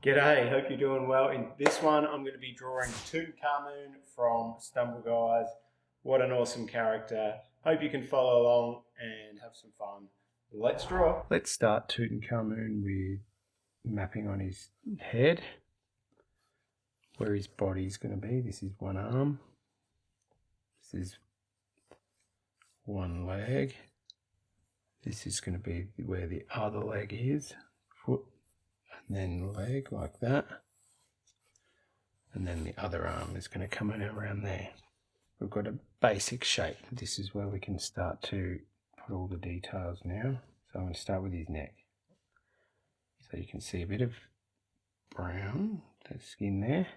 G'day, hope you're doing well. In this one, I'm going to be drawing Tutankhamun from Stumble Guys. What an awesome character. Hope you can follow along and have some fun. Let's draw. Let's start Tutankhamun with mapping on his head, where his body's going to be. This is one arm. This is one leg. This is going to be where the other leg is, foot. And then leg like that, and then the other arm is going to come in around there. We've got a basic shape. This is where we can start to put all the details now. So I'm going to start with his neck. So you can see a bit of brown, the skin there.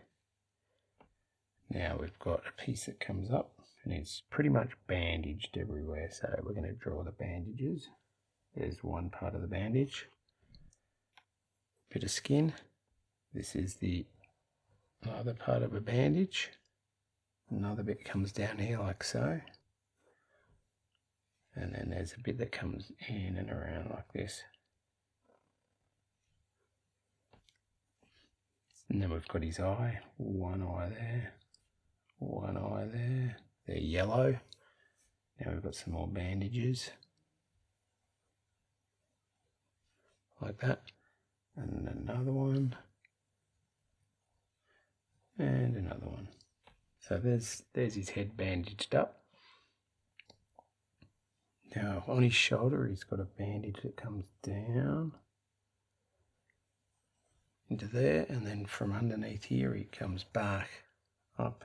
Now we've got a piece that comes up and it's pretty much bandaged everywhere. So we're going to draw the bandages. There's one part of the bandage. Bit of skin. This is the other part of a bandage. Another bit comes down here like so. And then there's a bit that comes in and around like this. And then we've got his eye. One eye there. One eye there. They're yellow. Now we've got some more bandages. Like that. And another one, and another one. So there's his head bandaged up. Now on his shoulder he's got a bandage that comes down into there, and then from underneath here he comes back up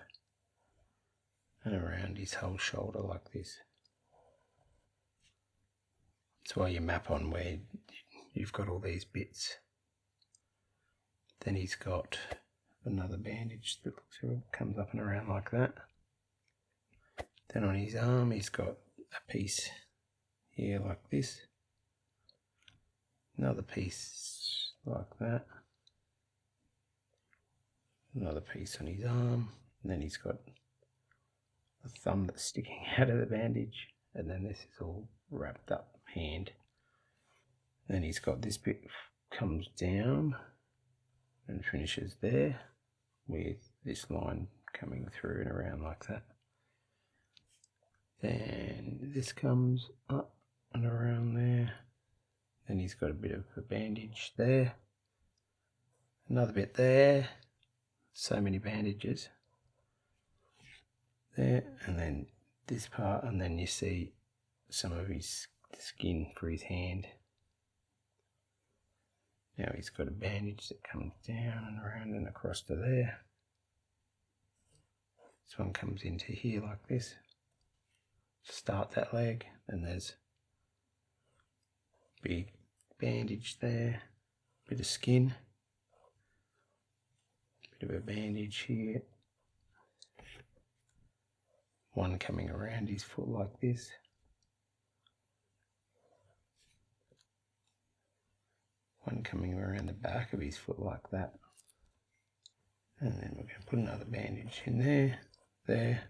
and around his whole shoulder like this. That's why you map on where you've got all these bits. Then he's got another bandage that comes up and around like that. Then on his arm he's got a piece here like this. Another piece like that. Another piece on his arm. And then he's got a thumb that's sticking out of the bandage. And then this is all wrapped up hand. Then he's got this bit comes down and finishes there with this line coming through and around like that. Then this comes up and around there. Then he's got a bit of a bandage there. Another bit there. So many bandages. There, and then this part, and then you see some of his skin for his hand. Now he's got a bandage that comes down and around and across to there. This one comes into here like this. Start that leg, and there's a big bandage there, bit of skin, bit of a bandage here. One coming around his foot like this. One coming around the back of his foot like that. And then we're going to put another bandage in there, there.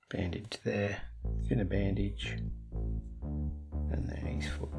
Bandage there, thinner bandage. And then his foot.